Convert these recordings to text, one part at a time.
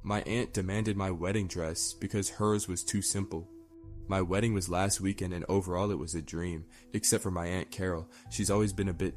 My aunt demanded my wedding dress because hers was too simple. My wedding was last weekend and overall it was a dream, except for my Aunt Carol. She's always been a bit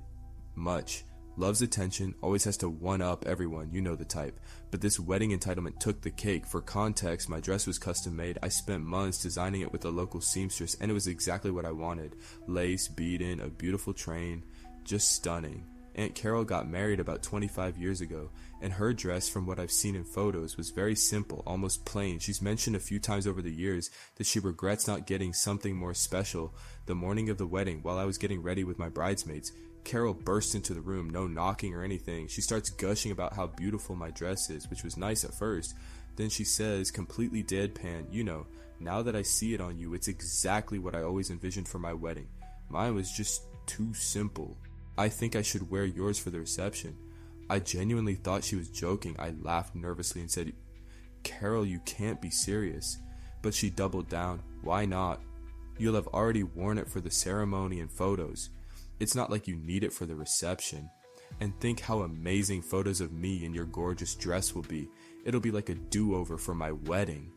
much. Loves attention, always has to one-up everyone, you know the type. But this wedding entitlement took the cake. For context, my dress was custom made. I spent months designing it with a local seamstress and it was exactly what I wanted. Lace, beading, a beautiful train, just stunning. Aunt Carol got married about 25 years ago, and her dress, from what I've seen in photos, was very simple, almost plain. She's mentioned a few times over the years that she regrets not getting something more special. The morning of the wedding, while I was getting ready with my bridesmaids, Carol burst into the room, no knocking or anything. She starts gushing about how beautiful my dress is, which was nice at first. Then she says, completely deadpan, now that I see it on you, it's exactly what I always envisioned for my wedding. Mine was just too simple. I think I should wear yours for the reception. I genuinely thought she was joking. I laughed nervously and said, Carol, you can't be serious. But she doubled down. Why not? You'll have already worn it for the ceremony and photos. It's not like you need it for the reception. And think how amazing photos of me in your gorgeous dress will be. It'll be like a do-over for my wedding.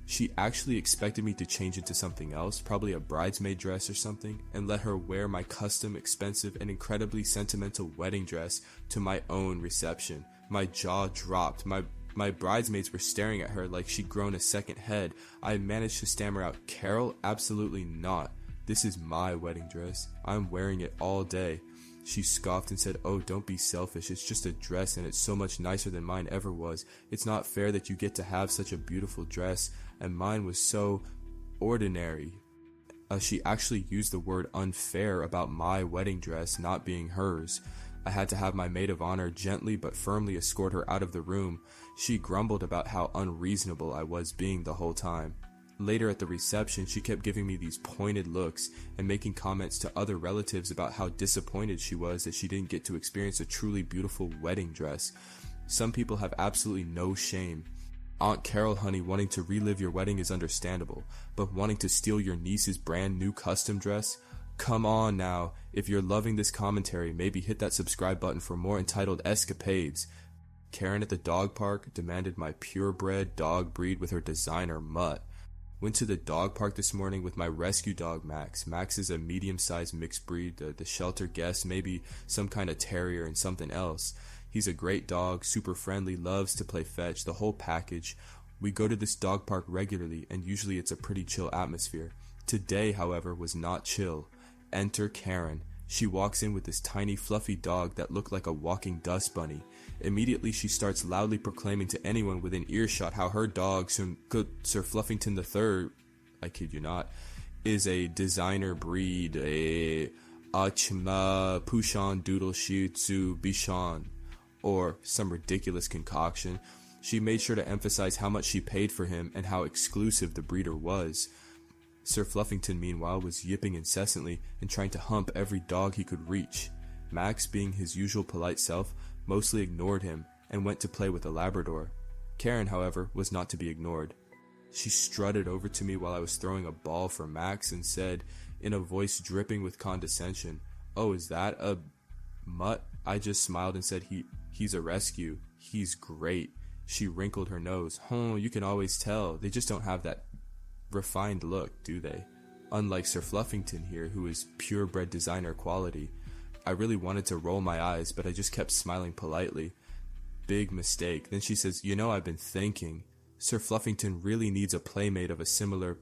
She actually expected me to change into something else, probably a bridesmaid dress or something, and let her wear my custom, expensive, and incredibly sentimental wedding dress to my own reception. My jaw dropped. My bridesmaids were staring at her like she'd grown a second head. I managed to stammer out, Carol, absolutely not. This is my wedding dress. I'm wearing it all day. She scoffed and said, oh, don't be selfish. It's just a dress and it's so much nicer than mine ever was. It's not fair that you get to have such a beautiful dress and mine was so ordinary. She actually used the word unfair about my wedding dress not being hers. I had to have my maid of honor gently but firmly escort her out of the room. She grumbled about how unreasonable I was being the whole time. Later at the reception, she kept giving me these pointed looks and making comments to other relatives about how disappointed she was that she didn't get to experience a truly beautiful wedding dress. Some people have absolutely no shame. Aunt Carol, honey, wanting to relive your wedding is understandable, but wanting to steal your niece's brand new custom dress? Come on now, if you're loving this commentary, maybe hit that subscribe button for more entitled escapades. Karen at the dog park demanded my purebred dog breed with her designer mutt. Went to the dog park this morning with my rescue dog Max. Max is a medium-sized mixed breed, the shelter guessed maybe some kind of terrier and something else. He's a great dog, super friendly, loves to play fetch, the whole package. We go to this dog park regularly and usually it's a pretty chill atmosphere. Today, however, was not chill. Enter Karen. She walks in with this tiny fluffy dog that looked like a walking dust bunny. Immediately she starts loudly proclaiming to anyone within earshot how her dog, Sir Fluffington III, I kid you not, is a designer breed, a Achma Pushan Doodle Shih Tzu Bichon, or some ridiculous concoction. She made sure to emphasize how much she paid for him and how exclusive the breeder was. Sir Fluffington, meanwhile, was yipping incessantly and trying to hump every dog he could reach. Max, being his usual polite self, mostly ignored him and went to play with a Labrador. Karen, however, was not to be ignored. She strutted over to me while I was throwing a ball for Max and said, in a voice dripping with condescension, "Oh, is that a mutt?" I just smiled and said, He's a rescue. He's great." She wrinkled her nose. "Oh, you can always tell. They just don't have that refined look, do they? Unlike Sir Fluffington here, who is purebred designer quality." I really wanted to roll my eyes, but I just kept smiling politely. Big mistake. Then she says, I've been thinking. Sir Fluffington really needs a playmate of a similar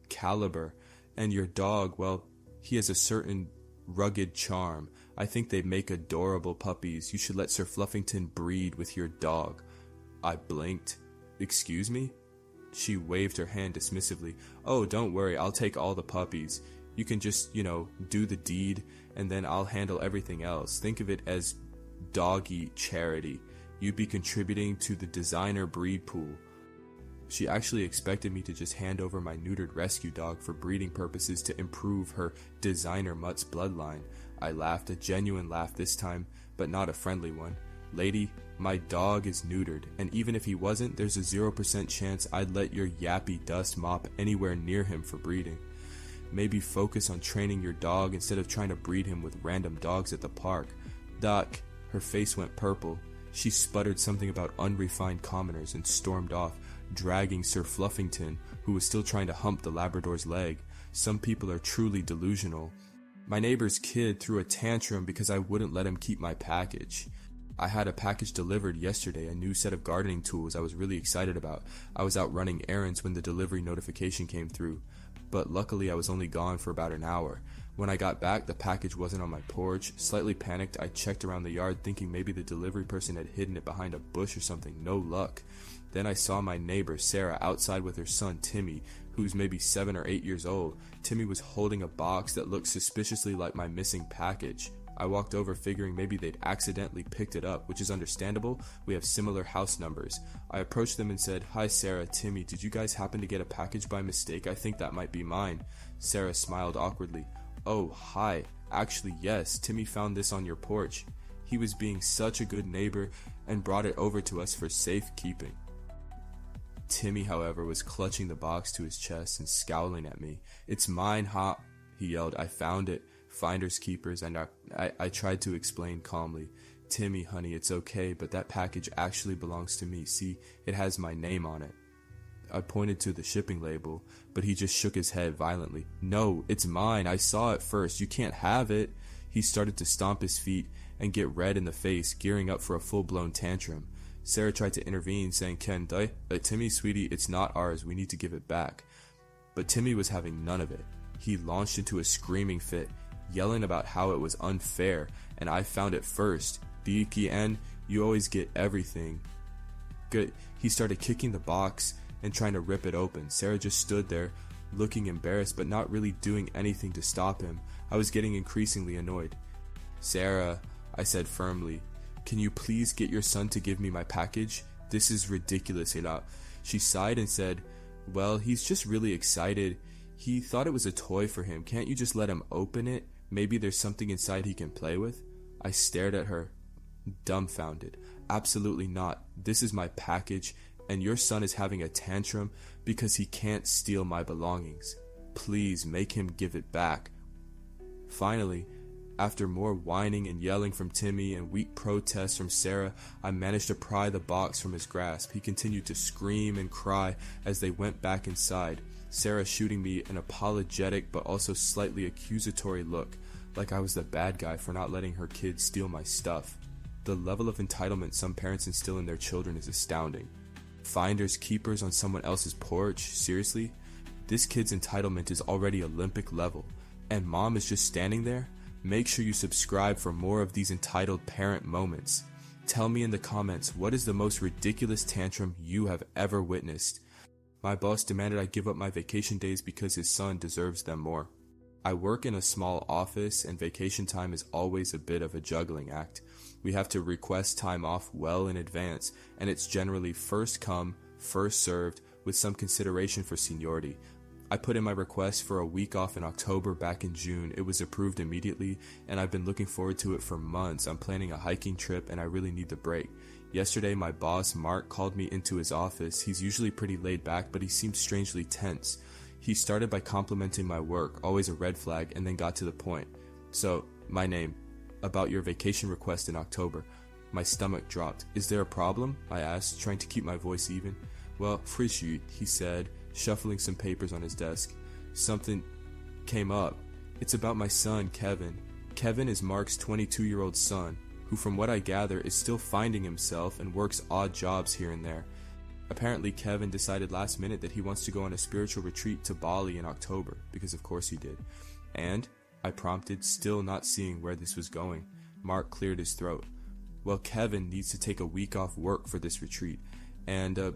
caliber. And your dog, well, he has a certain rugged charm. I think they make adorable puppies. You should let Sir Fluffington breed with your dog." I blinked. "Excuse me?" She waved her hand dismissively. "Oh, don't worry, I'll take all the puppies. You can just, do the deed, and then I'll handle everything else. Think of it as doggy charity. You'd be contributing to the designer breed pool." She actually expected me to just hand over my neutered rescue dog for breeding purposes to improve her designer mutt's bloodline. I laughed, a genuine laugh this time, but not a friendly one. "Lady, my dog is neutered, and even if he wasn't, there's a 0% chance I'd let your yappy dust mop anywhere near him for breeding. Maybe focus on training your dog instead of trying to breed him with random dogs at the park." Duck. Her face went purple. She sputtered something about unrefined commoners and stormed off, dragging Sir Fluffington, who was still trying to hump the Labrador's leg. Some people are truly delusional. My neighbor's kid threw a tantrum because I wouldn't let him keep my package. I had a package delivered yesterday, a new set of gardening tools I was really excited about. I was out running errands when the delivery notification came through, but luckily I was only gone for about an hour. When I got back, the package wasn't on my porch. Slightly panicked, I checked around the yard thinking maybe the delivery person had hidden it behind a bush or something. No luck. Then I saw my neighbor, Sarah, outside with her son, Timmy, who's maybe 7 or 8 years old. Timmy was holding a box that looked suspiciously like my missing package. I walked over figuring maybe they'd accidentally picked it up, which is understandable. We have similar house numbers. I approached them and said, "Hi Sarah, Timmy, did you guys happen to get a package by mistake? I think that might be mine." Sarah smiled awkwardly. "Oh, hi. Actually, yes, Timmy found this on your porch. He was being such a good neighbor and brought it over to us for safekeeping." Timmy, however, was clutching the box to his chest and scowling at me. "It's mine, ha," he yelled. "I found it. Finders keepers," and I tried to explain calmly. "Timmy, honey, it's okay, but that package actually belongs to me. See, it has my name on it." I pointed to the shipping label, but he just shook his head violently. "No, it's mine. I saw it first. You can't have it." He started to stomp his feet and get red in the face, gearing up for a full-blown tantrum. Sarah tried to intervene, saying, Timmy, sweetie, it's not ours. We need to give it back." But Timmy was having none of it. He launched into a screaming fit, yelling about how it was unfair, and I found it first. "DKN, you always get everything." Good. He started kicking the box and trying to rip it open. Sarah just stood there, looking embarrassed, but not really doing anything to stop him. I was getting increasingly annoyed. "Sarah," I said firmly, "can you please get your son to give me my package? This is ridiculous." She sighed and said, "Well, he's just really excited. He thought it was a toy for him. Can't you just let him open it? Maybe there's something inside he can play with?" I stared at her, dumbfounded. "Absolutely not. This is my package, and your son is having a tantrum because he can't steal my belongings. Please make him give it back." Finally, after more whining and yelling from Timmy and weak protests from Sarah, I managed to pry the box from his grasp. He continued to scream and cry as they went back inside, Sarah shooting me an apologetic but also slightly accusatory look, like I was the bad guy for not letting her kids steal my stuff. The level of entitlement some parents instill in their children is astounding. Finders keepers on someone else's porch? Seriously? This kid's entitlement is already Olympic level, and mom is just standing there? Make sure you subscribe for more of these entitled parent moments. Tell me in the comments, what is the most ridiculous tantrum you have ever witnessed? My boss demanded I give up my vacation days because his son deserves them more. I work in a small office, and vacation time is always a bit of a juggling act. We have to request time off well in advance, and it's generally first come, first served, with some consideration for seniority. I put in my request for a week off in October back in June. It was approved immediately, and I've been looking forward to it for months. I'm planning a hiking trip, and I really need the break. Yesterday, my boss, Mark, called me into his office. He's usually pretty laid back, but he seemed strangely tense. He started by complimenting my work, always a red flag, and then got to the point. "So, my name, about your vacation request in October." My stomach dropped. "Is there a problem?" I asked, trying to keep my voice even. "Well, Frischut," he said, shuffling some papers on his desk. "Something came up. It's about my son, Kevin. Kevin is Mark's 22-year-old son, who from what I gather is still finding himself and works odd jobs here and there. Apparently Kevin decided last minute that he wants to go on a spiritual retreat to Bali in October, because of course he did." "And?" I prompted, still not seeing where this was going. Mark cleared his throat. "Well, Kevin needs to take a week off work for this retreat, and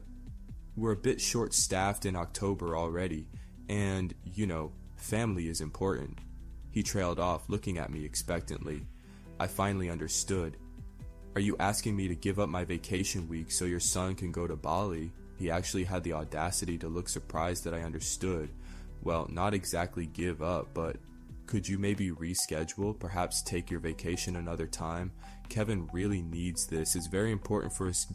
we're a bit short-staffed in October already, and, family is important." He trailed off, looking at me expectantly. I finally understood. "Are you asking me to give up my vacation week so your son can go to Bali?" He actually had the audacity to look surprised that I understood. "Well, not exactly give up, but could you maybe reschedule? Perhaps take your vacation another time? Kevin really needs this. It's very important for his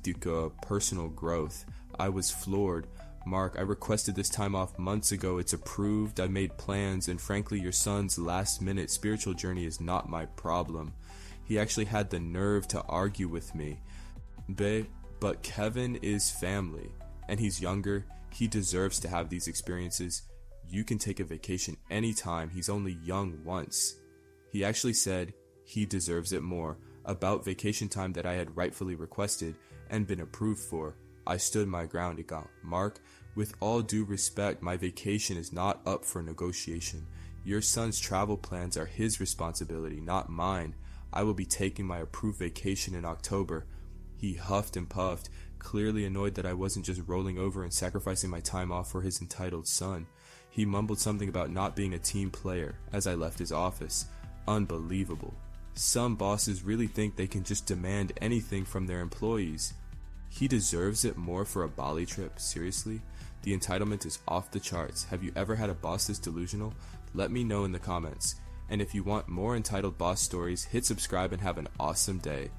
personal growth." I was floored. "Mark, I requested this time off months ago. It's approved. I made plans, and frankly, your son's last-minute spiritual journey is not my problem." He actually had the nerve to argue with me. Babe, but Kevin is family, and he's younger. He deserves to have these experiences. You can take a vacation anytime. He's only young once. He actually said he deserves it more about vacation time that I had rightfully requested and been approved for. I stood my ground. It got Mark, with all due respect, my vacation is not up for negotiation. Your son's travel plans are his responsibility, not mine. I will be taking my approved vacation in October. He huffed and puffed, clearly annoyed that I wasn't just rolling over and sacrificing my time off for his entitled son. He mumbled something about not being a team player as I left his office. Unbelievable. Some bosses really think they can just demand anything from their employees. He deserves it more for a Bali trip, seriously? The entitlement is off the charts. Have you ever had a boss this delusional? Let me know in the comments. And if you want more entitled boss stories, hit subscribe and have an awesome day.